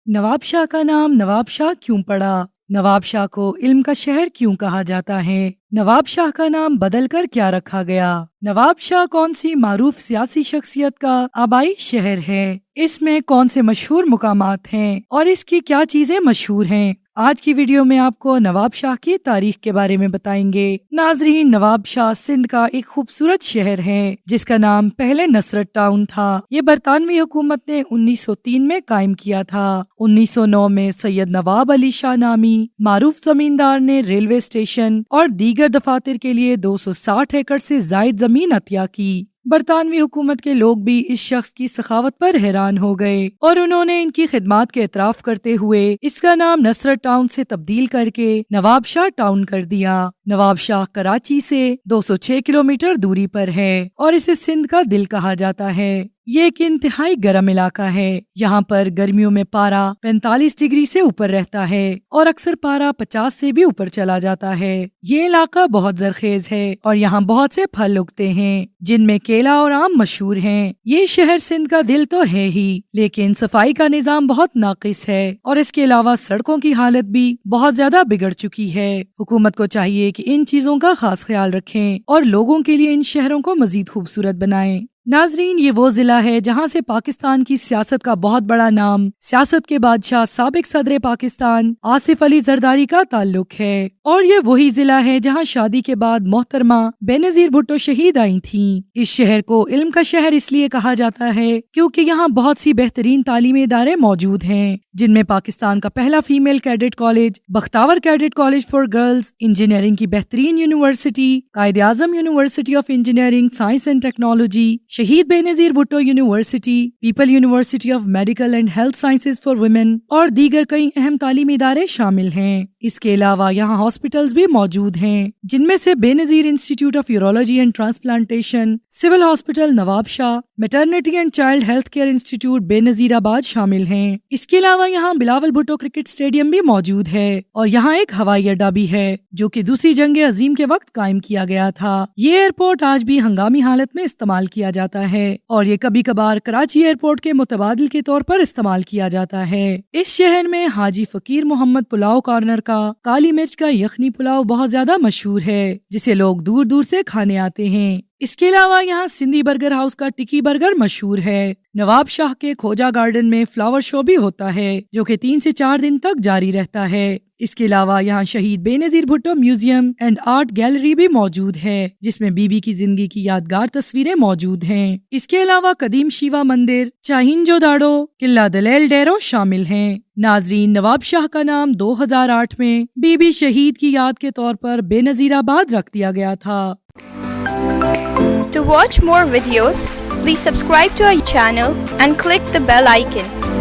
नवाब शाह का नाम नवाब शाह क्यों पड़ा? नवाब शाह को इल्म का शहर क्यों कहा जाता है? नवाब शाह का नाम बदलकर क्या रखा गया? नवाब शाह कौन सी मारूफ सियासी शख्सियत का आबाई शहर है? इसमें कौन से मशहूर मुकामात हैं और इसकी क्या चीजें मशहूर हैं? आज की वीडियो में आपको नवाब शाह की तारीख के बारे में बताएंगे। नाजरीन, नवाब शाह सिंध का एक खूबसूरत शहर है जिसका नाम पहले नसरत टाउन था। ये बरतानवी हुकूमत ने 1903 में कायम किया था। 1909 में सैयद नवाब अली शाह नामी मारूफ जमींदार ने रेलवे स्टेशन और दीगर दफातर के लिए 260 एकड़ से जायद जमीन अतिया की। बरतानवी हुकूमत के लोग भी इस शख्स की सखावत पर हैरान हो गए और उन्होंने इनकी खिदमात के एतराफ करते हुए इसका नाम नसरत टाउन से तब्दील करके नवाब शाह टाउन कर दिया। नवाब शाह कराची से 206 किलोमीटर दूरी पर है और इसे सिंध का दिल कहा जाता है। ये एक इंतहाई गर्म इलाका है। यहाँ पर गर्मियों में पारा 45 डिग्री से ऊपर रहता है और अक्सर पारा 50 से भी ऊपर चला जाता है। ये इलाका बहुत जरखेज है और यहाँ बहुत से फल उगते हैं जिनमें केला और आम मशहूर हैं। ये शहर सिंध का दिल तो है ही, लेकिन सफाई का निजाम बहुत नाकिस है और इसके अलावा सड़कों की हालत भी बहुत ज्यादा बिगड़ चुकी है। हुकूमत को चाहिए कि इन चीजों का खास ख्याल रखें और लोगों के लिए इन शहरों को मजीद खूबसूरत बनाएं। नाजरीन, ये वो जिला है जहाँ से पाकिस्तान की सियासत का बहुत बड़ा नाम सियासत के बादशाह साबिक सदर पाकिस्तान आसिफ अली जरदारी का ताल्लुक है और ये वही जिला है जहाँ शादी के बाद मोहतरमा बेनजीर भुट्टो शहीद आई थीं। इस शहर को इल्म का शहर इसलिए कहा जाता है क्योंकि यहाँ बहुत सी बेहतरीन तालीमी इदारे मौजूद हैं, जिनमें पाकिस्तान का पहला female cadet college, Bakhtawar cadet college for girls, engineering की बेहतरीन university, Quaid Azam university of engineering science and technology, Shaheed Benazir Bhutto university, people university of medical and health sciences for women और दीगर कई अहम तालीमी इदारे शामिल हैं। इसके अलावा यहाँ हॉस्पिटल्स भी मौजूद हैं, जिनमें से Benazir institute of urology and transplantation, civil hospital Nawabshah, maternity and child health care institute Benazirabad शामिल हैं। इसके अलावा यहाँ बिलावल भुट्टो क्रिकेट स्टेडियम भी मौजूद है और यहाँ एक हवाई अड्डा भी है जो कि दूसरी जंग अजीम के वक्त कायम किया गया था। ये एयरपोर्ट आज भी हंगामी हालत में इस्तेमाल किया जाता है और ये कभी कभार कराची एयरपोर्ट के मुतबादिल के तौर पर इस्तेमाल किया जाता है। इस शहर में हाजी फकीर मोहम्मद पुलाव कॉर्नर का काली मिर्च का यखनी पुलाव बहुत ज्यादा मशहूर है, जिसे लोग दूर दूर से खाने आते हैं। इसके अलावा यहाँ सिंधी बर्गर हाउस का टिक्की बर्गर मशहूर है। नवाब शाह के खोजा गार्डन में फ्लावर शो भी होता है जो कि 3 से 4 दिन तक जारी रहता है। इसके अलावा यहाँ शहीद Benazir Bhutto museum and art gallery भी मौजूद है, जिसमें बीबी की जिंदगी की यादगार तस्वीरें मौजूद हैं। इसके अलावा कदीम शिवा मंदिर, चाहिंजो दाड़ो, किला दलेल डेरो शामिल हैं। नाजरीन, नवाब शाह का नाम 2008 में बीबी शहीद की याद के तौर पर बेनजीराबाद रख दिया गया था। To watch more videos, please subscribe to our channel and click the bell icon.